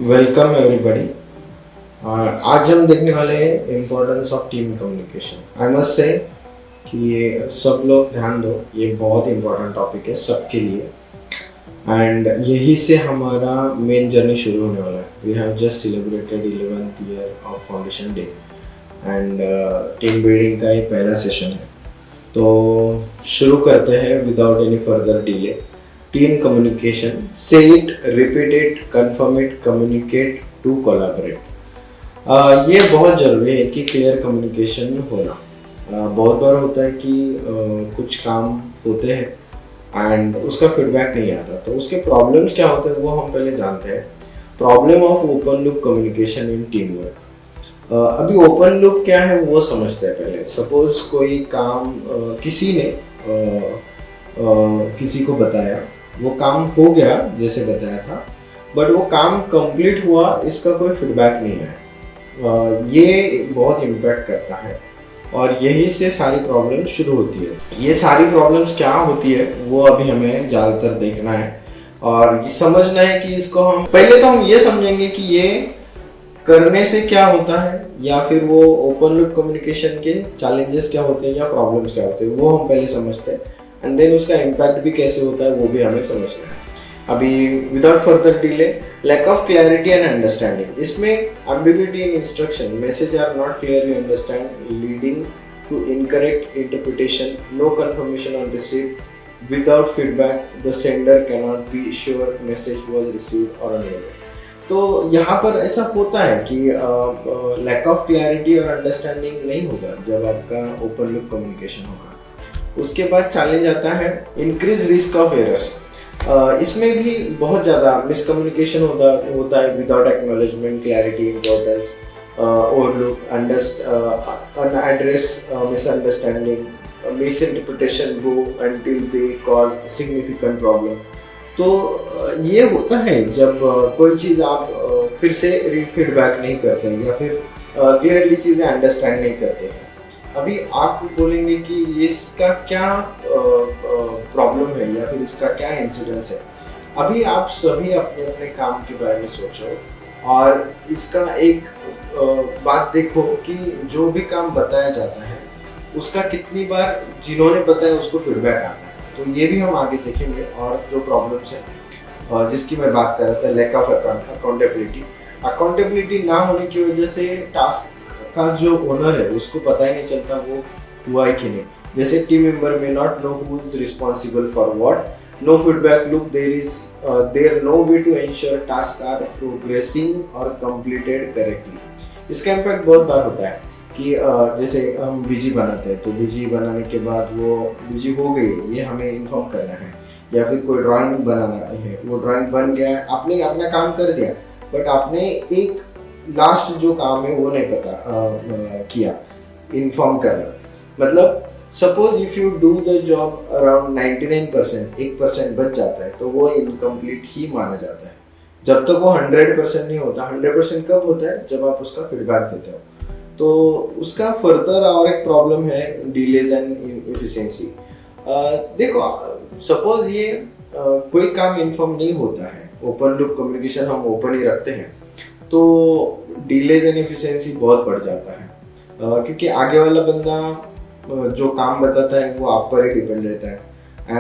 Welcome everybody. आज हम देखने वाले हैं importance of team communication. I must say कि ये सब लोग ध्यान दो, ये बहुत इम्पोर्टेंट टॉपिक है सबके लिए एंड यही से हमारा मेन जर्नी शुरू होने वाला है। We have just celebrated 11th year of foundation day and team building का ये पहला सेशन है। तो शुरू करते हैं without any further delay. Team communication, say it, repeat it, confirm it, communicate to collaborate. ये बहुत ज़रूरी है कि क्लियर कम्युनिकेशन होना। बहुत बार होता है कि कुछ काम होते हैं एंड उसका फीडबैक नहीं आता, तो उसके प्रॉब्लम्स क्या होते हैं वो हम पहले जानते हैं। Problem of open loop communication in team work. अभी ओपन लूप क्या है वो समझते हैं पहले। सपोज कोई काम किसी ने किसी को बताया, वो काम हो गया जैसे बताया था, बट वो काम कंप्लीट हुआ, इसका कोई फीडबैक नहीं है। ये बहुत इम्पैक्ट करता है और यही से सारी प्रॉब्लम शुरू होती है। ये सारी प्रॉब्लम्स क्या होती है वो अभी हमें ज़्यादातर देखना है और समझना है कि इसको हम पहले तो हम ये समझेंगे कि ये करने से क्या होता है, या फिर वो ओपन लूप कम्युनिकेशन के चैलेंजेस क्या होते हैं या प्रॉब्लम्स क्या होते हैं वो हम पहले समझते हैं एंड देन उसका इम्पैक्ट भी कैसे होता है वो भी हमें समझना है। अभी without further delay, lack of clarity and understanding. इसमें ambiguity in instruction, message are not clearly understand, leading to incorrect interpretation, no confirmation on receive, without feedback the sender can not be sure message was received और unreceived. तो यहाँ पर ऐसा होता है कि lack of clarity और understanding नहीं होगा जब आपका ओपन लूप कम्युनिकेशन होगा। उसके बाद चैलेंज आता है इंक्रीज रिस्क ऑफ एरर्स। इसमें भी बहुत ज़्यादा मिसकम्युनिकेशन होता है without acknowledgement, clarity, importance, overlook, unaddressed misunderstanding, misinterpretation go until they cause significant problem. तो ये होता है जब कोई चीज़ आप फिर से फीडबैक नहीं करते या फिर क्लियरली चीज़ें अंडरस्टैंड नहीं करते हैं। अभी आप बोलेंगे कि इसका क्या प्रॉब्लम है या फिर इसका क्या इंसिडेंस है। अभी आप सभी अपने अपने काम के बारे में सोचो और इसका एक बात देखो कि जो भी काम बताया जाता है उसका कितनी बार जिन्होंने बताया उसको फीडबैक आता है। तो ये भी हम आगे देखेंगे। और जो प्रॉब्लम्स है जिसकी मैं बात कर रहा था, लैक ऑफ अकाउंटेबिलिटी ना होने की वजह से टास्क का जो ओनर है उसको पता ही नहीं चलता वो हुआ है कि नहीं। जैसे टीम मेंबर में not know who is responsible for what, no feedback loop, there no way to ensure task are progressing और कंप्लीटेड करेक्टली। इसका इम्पैक्ट बहुत बार होता है कि जैसे हम बीजी बनाते हैं तो बीजी बनाने के बाद वो बीजी हो गई ये हमें इन्फॉर्म करना है, या फिर कोई ड्राइंग बनाना है, वो ड्राइंग बन गया, आपने अपना काम कर दिया बट आपने एक लास्ट जो काम है वो नहीं पता किया इन्फॉर्म करना। मतलब suppose if you do the job around 99%, 1% बच जाता है तो वो इनकम्प्लीट ही माना जाता है जब तक वो 100% नहीं होता। 100% कब होता है जब आप उसका फीडबैक देते हो। तो उसका फर्दर और एक प्रॉब्लम है डिलेज एंड इफिशिएंसी। देखो सपोज ये कोई काम इन्फॉर्म नहीं होता है, ओपन लूप कम्युनिकेशन हम ओपन ही रखते हैं, तो डिलेज एंड एफिशिएंसी बहुत बढ़ जाता है क्योंकि आगे वाला बंदा जो काम बताता है वो आप पर ही डिपेंड रहता है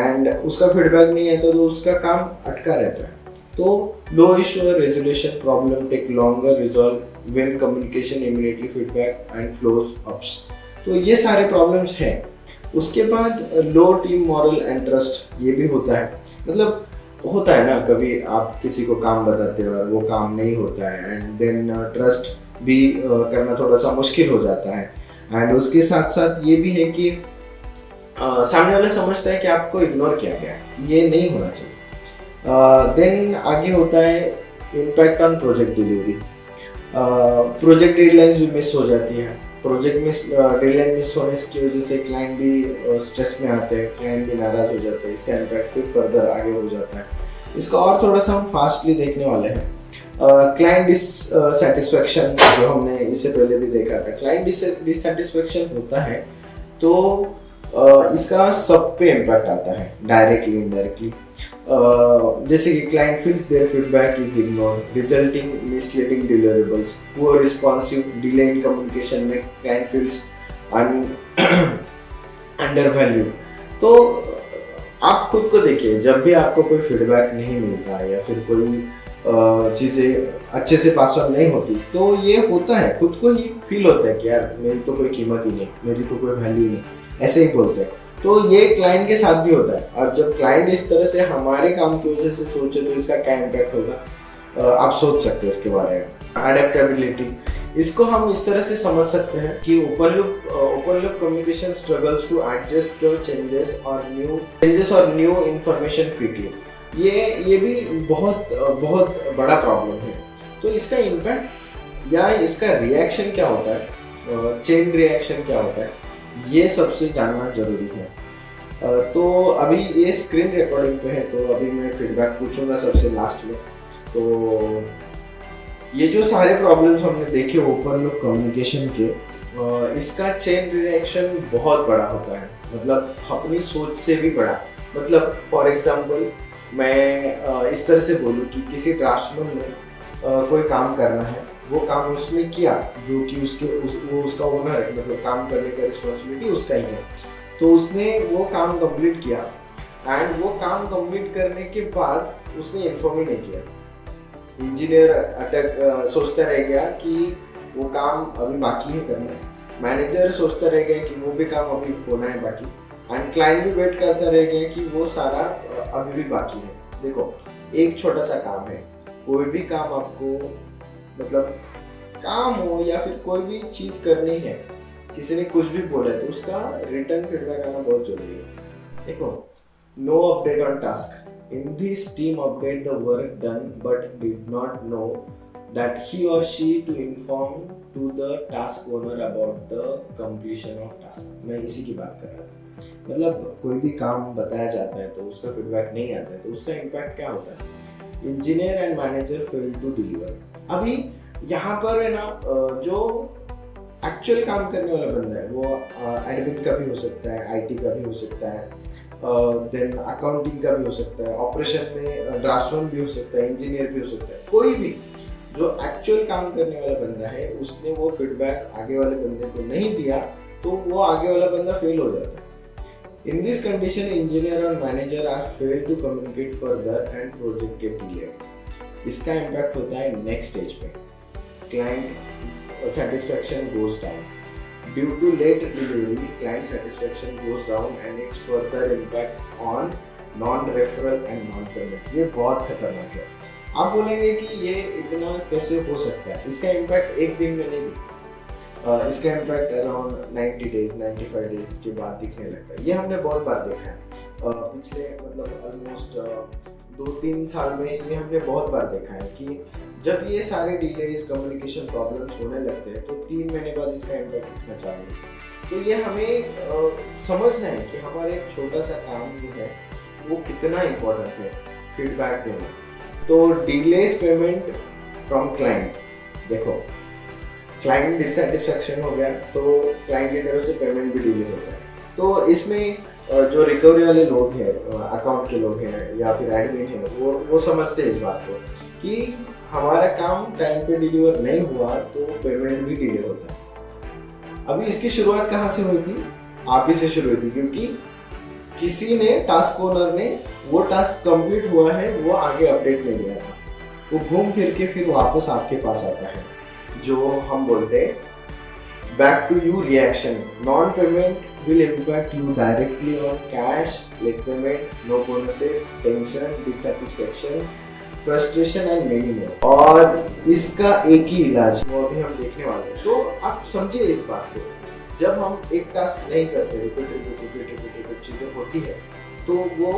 एंड उसका फीडबैक नहीं आता तो उसका काम अटका रहता है। तो low issue resolution problem take longer resolve when communication immediately feedback and flows ups. तो ये सारे प्रॉब्लम्स हैं। उसके बाद low team morale and trust, ये भी होता है। मतलब होता है ना, कभी आप किसी को काम बताते हो और वो काम नहीं होता है एंड देन ट्रस्ट भी करना थोड़ा सा मुश्किल हो जाता है। एंड उसके साथ साथ ये भी है कि सामने वाला समझता है कि आपको इग्नोर किया गया, ये नहीं होना चाहिए। देन आगे होता है impact on project delivery. Project deadlines भी मिस हो जाती है। डेडलाइन मिस होने की वजह से क्लाइंट भी स्ट्रेस में आते हैं, क्लाइंट भी नाराज हो जाते हैं। इसका इम्पैक्ट फिर फर्दर आगे हो जाता है। इसका और थोड़ा सा हम फास्टली देखने वाले हैं। क्लाइंट डिससेटिस्फैक्शन, जो हमने इससे पहले भी देखा था। क्लाइंट डिससेटिस्फैक्शन होता है तो इसका सब पे इम्पैक्ट आता है, डायरेक्टली इनडायरेक्टली। जैसे कि client feels their feedback is ignored, resulting misleading deliverables, poor responsive, delay in communication में क्लाइंट फील्स अंडर वैल्यू। तो आप खुद को देखिए, जब भी आपको कोई फीडबैक नहीं मिलता या फिर कोई चीज़ें अच्छे से पास ऑन नहीं होती, तो ये होता है, खुद को ही फील होता है कि यार मेरी तो कोई कीमत ही नहीं, मेरी तो कोई वैल्यू नहीं, ऐसे ही बोलते हैं। तो ये क्लाइंट के साथ भी होता है, और जब क्लाइंट इस तरह से हमारे काम की वजह से सोचे तो इसका क्या इम्पैक्ट होगा, आप सोच सकते हैं इसके बारे में। अडेप्टेबिलिटी, इसको हम इस तरह से समझ सकते हैं कि open loop communication struggles to adjust the changes और न्यू इंफॉर्मेशन क्विकली। ये भी बहुत बड़ा प्रॉब्लम है। तो इसका इम्पैक्ट या इसका रिएक्शन क्या होता है, चेन रिएक्शन क्या होता है, ये सबसे जानना जरूरी है। तो अभी ये स्क्रीन रिकॉर्डिंग पे है, तो अभी मैं फीडबैक पूछूंगा सबसे लास्ट में। तो ये जो सारे प्रॉब्लम्स हमने देखे ओपन लूप कम्युनिकेशन के, इसका चेन रिएक्शन बहुत बड़ा होता है, मतलब अपनी सोच से भी बड़ा। मतलब फॉर एग्जांपल मैं इस तरह से बोलूँ कि किसी ड्राफ्ट्समैन में कोई काम करना है, वो काम उसने किया जो कि वो उसका ओनर है, मतलब काम करने का रिस्पॉन्सिबिलिटी उसका ही है। तो उसने वो काम कंप्लीट किया, एंड वो काम कंप्लीट करने के बाद उसने इन्फॉर्म ही नहीं किया। इंजीनियर सोचता रह गया कि वो काम अभी बाकी है करना है, मैनेजर सोचता रह गया कि वो भी काम अभी होना है बाकी, एंड क्लाइंट भी वेट करता रह गया कि वो सारा अभी भी बाकी है। देखो, एक छोटा सा काम है, कोई भी काम आपको, मतलब काम हो या फिर कोई भी चीज़ करनी है, किसी ने कुछ भी बोला है तो उसका रिटर्न फीडबैक आना बहुत जरूरी है। देखो, no update on task, in this team update the work done but did not know that he or she to inform to the task owner about the completion of task। मैं इसी की बात कर रहा था। मतलब कोई भी काम बताया जाता है तो उसका फीडबैक नहीं आता है, तो उसका इम्पैक्ट क्या होता है, engineer and manager fail to deliver. अभी यहाँ पर है ना, जो एक्चुअल काम करने वाला बंदा है वो एडमिन का भी हो सकता है, आईटी का भी हो सकता है, देन अकाउंटिंग का भी हो सकता है, ऑपरेशन में ड्राफ्ट्समैन भी हो सकता है, इंजीनियर भी हो सकता है। कोई भी जो एक्चुअल काम करने वाला बंदा है, उसने वो फीडबैक आगे वाले बंदे को नहीं दिया, तो वो आगे वाला बंदा फेल हो जाता है। इन दिस कंडीशन इंजीनियर और manager are fail to communicate further and project get delayed. इसका इम्पैक्ट होता है नेक्स्ट स्टेज पे, client satisfaction goes down. Due to late delivery, client satisfaction goes down and its further impact on non-referral and non-payment। ये बहुत खतरनाक है। आप बोलेंगे कि ये इतना कैसे हो सकता है, इसका इम्पैक्ट एक दिन में नहीं दिखता, इसका इम्पैक्ट अराउंड 90 डेज 95 डेज के बाद दिखने लगता है। ये हमने बहुत बार देखा है, पिछले मतलब ऑलमोस्ट 2-3 साल में ये हमने बहुत बार देखा है कि जब ये सारे डिलेज कम्युनिकेशन प्रॉब्लम्स होने लगते हैं तो 3 महीने बाद इसका इम्पैक्ट दिखना चालू होता है। तो ये हमें समझना है कि हमारा एक छोटा सा काम जो है वो कितना इम्पोर्टेंट है, फीडबैक देना। तो डिलेज पेमेंट फ्रॉम क्लाइंट, देखो क्लाइंट डिससेटिस्फैक्शन हो गया तो क्लाइंट की तरफ से पेमेंट भी डिले होता है। तो इसमें जो रिकवरी वाले लोग हैं, अकाउंट के लोग हैं या फिर एडमिन है, वो समझते हैं इस बात को कि हमारा काम टाइम पे डिलीवर नहीं हुआ तो पेमेंट भी डिले होता है। अभी इसकी शुरुआत कहाँ से हुई थी, आप ही से शुरू हुई थी, क्योंकि किसी ने टास्क ओनर ने वो टास्क कंप्लीट हुआ है वो आगे अपडेट नहीं दिया था, वो घूम फिर के फिर वापस आपके पास आता है, जो हम बोलते हैं back to you reaction. Non payment will impact you directly on cash, late payment, no bonuses, tension, dissatisfaction, frustration and many more। और इसका एक ही इलाज वो अभी हम देखने वाले हैं। तो आप समझिए इस बात को, जब हम एक टास्क नहीं करते, रिपीट चीजें होती है, तो वो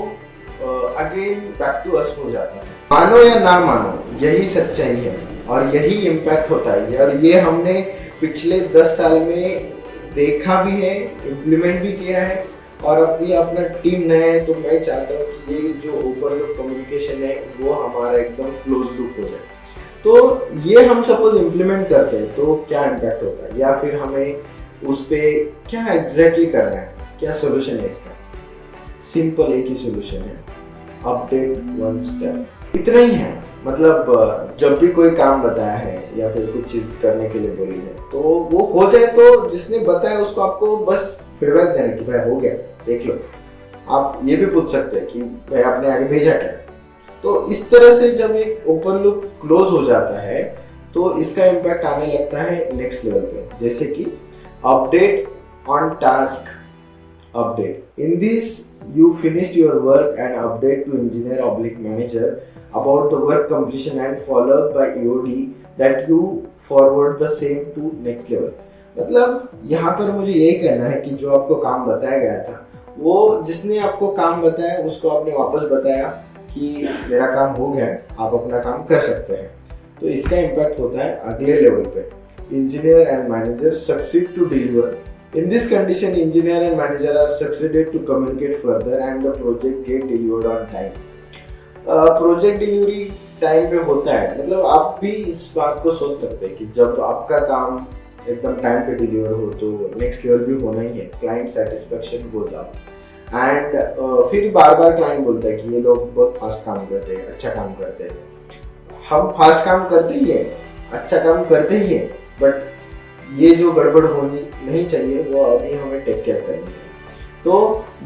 अगेन बैक टू अस हो जाता है। मानो या ना मानो, यही सच्चाई है और यही इम्पैक्ट होता है, और ये हमने पिछले 10 साल में देखा भी है, इम्प्लीमेंट भी किया है। और अभी अपना टीम नया है तो मैं चाहता हूँ कि ये जो ओपन लूप कम्युनिकेशन है वो हमारा एकदम क्लोज लूप हो जाए। तो ये हम सपोज इम्प्लीमेंट करते हैं तो क्या इम्पैक्ट होता है, या फिर हमें उस पर क्या एग्जैक्टली करना है, क्या सोल्यूशन है इसका? सिंपल एक ही सोल्यूशन है, अपडेट वन स्टेप। इतना ही है। मतलब जब भी कोई काम बताया है या फिर कुछ चीज करने के लिए बोली है तो वो हो जाए तो जिसने बताया उसको आपको बस फीडबैक देना कि भाई हो गया, देख लो। आप ये भी पूछ सकते हैं कि भाई आपने आगे भेजा क्या। तो इस तरह से जब एक ओपन लूप क्लोज हो जाता है तो इसका इम्पैक्ट आने लगता है नेक्स्ट लेवल पे, जैसे कि update on task update. In this, you finished your work and update to engineer/manager about the work completion and followed by EOD that you forward the same to next level. मतलब यहाँ पर मुझे यही करना है कि जो आपको काम बताया गया था वो जिसने आपको काम बताया उसको आपने वापस बताया कि मेरा काम हो गया है, आप अपना काम कर सकते हैं। तो इसका इम्पैक्ट होता है अगले लेवल पे, engineer and manager succeed to deliver. In this condition, engineer and manager are succeeded to communicate further and the project get delivered on time. Project delivery time पे होता है, मतलब आप भी इस बात को सोच सकते हैं कि जब आपका काम एकदम टाइम पे डिलीवर हो तो नेक्स्ट लेवल भी होना ही है, client satisfaction goes up. And फिर बार बार क्लाइंट बोलता है कि ये लोग बहुत फास्ट काम करते हैं, अच्छा काम करते हैं। हम फास्ट काम करते ही है, अच्छा काम करते ही है, बट ये जो गड़बड़ होनी नहीं चाहिए वो अभी हमें टेक केयर करनी है। तो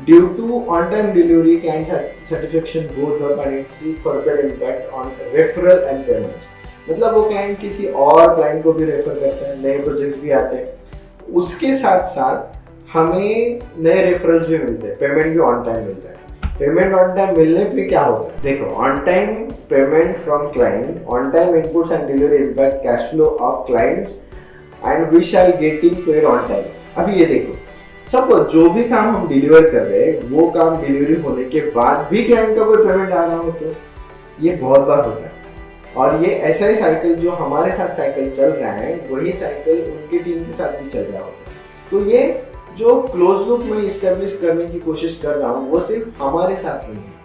due to on time delivery client satisfaction goes up and it see further impact on referral and payments. मतलब वो क्लाइंट किसी और क्लाइंट को भी रेफर करता है, नए प्रोजेक्ट्स भी आते हैं, उसके साथ साथ हमें नए रेफरल्स भी मिलते हैं, पेमेंट भी ऑन टाइम मिलता है। पेमेंट ऑन टाइम मिलने पे क्या होता है, देखो, on time payment from client, on time inputs and delivery impact cash flow of clients and we shall getting paid on time. अभी ये देखो, सपोज जो भी काम हम डिलीवर कर रहे हैं वो काम डिलीवरी होने के बाद भी क्लाइंट का कोई पेमेंट आ रहा हो तो ये बहुत बार होता है। और ये ऐसा ही साइकिल जो हमारे साथ साइकिल चल रहा है वही साइकिल उनकी टीम के साथ भी चल रहा होता है। तो ये जो क्लोज लूप में इस्टेब्लिश करने की कोशिश कर रहा हूँ वो सिर्फ हमारे साथ नहीं है।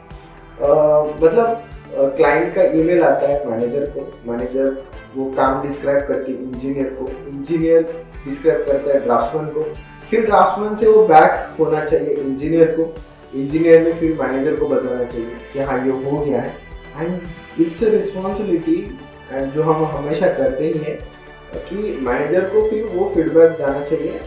मतलब क्लाइंट का ईमेल आता है मैनेजर को, मैनेजर वो काम डिस्क्राइब करती है इंजीनियर को, इंजीनियर डिस्क्राइब करता है ड्राफ्टमैन को, फिर ड्राफ्टमैन से वो बैक होना चाहिए इंजीनियर को, इंजीनियर ने फिर मैनेजर को बताना चाहिए कि हाँ ये हो गया है। And it's a responsibility and जो हम हमेशा करते ही हैं कि मैनेजर को फिर वो फीडबैक जाना चाहिए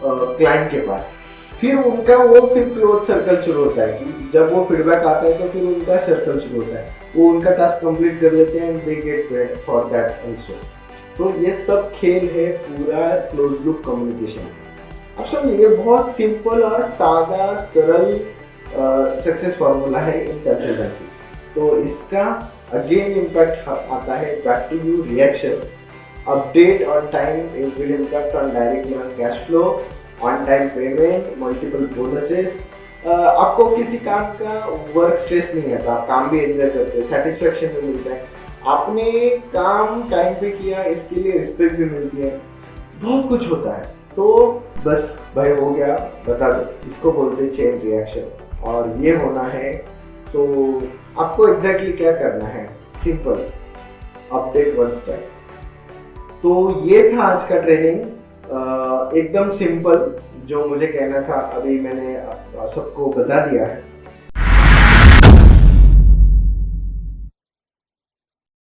क्लाइंट के पास। फिर उनका वो फिर क्लोज सर्कल शुरू होता है कि जब वो फीडबैक आता है तो फिर उनका सर्कल शुरू होता है, वो उनका टास्क कंप्लीट कर लेते हैं and they get paid for that also. तो ये सब खेल है पूरा क्लोज लूप कम्युनिकेशन का। अब समझिए ये बहुत सिंपल और सादा सरल सक्सेस फार्मूला है इन कंसल्टेंसी। तो इसका अगेन इम्पैक्ट आता है back to you reaction, update on time will impact on directly on cash flow, on time payment, multiple bonuses. आपको किसी काम का वर्क स्ट्रेस नहीं आता, आप काम भी एंजॉय करते हो, सेटिस्फेक्शन भी मिलता है, आपने काम टाइम पे किया इसके लिए रिस्पेक्ट भी मिलती है, बहुत कुछ होता है। तो बस भाई हो गया, बता दो, इसको बोलते चेन रिएक्शन और ये होना है। तो आपको एग्जैक्टली क्या करना है, सिंपल, अपडेट वन स्टेप। तो ये था आज का ट्रेनिंग, एकदम सिंपल जो मुझे कहना था अभी मैंने सबको बता दिया है।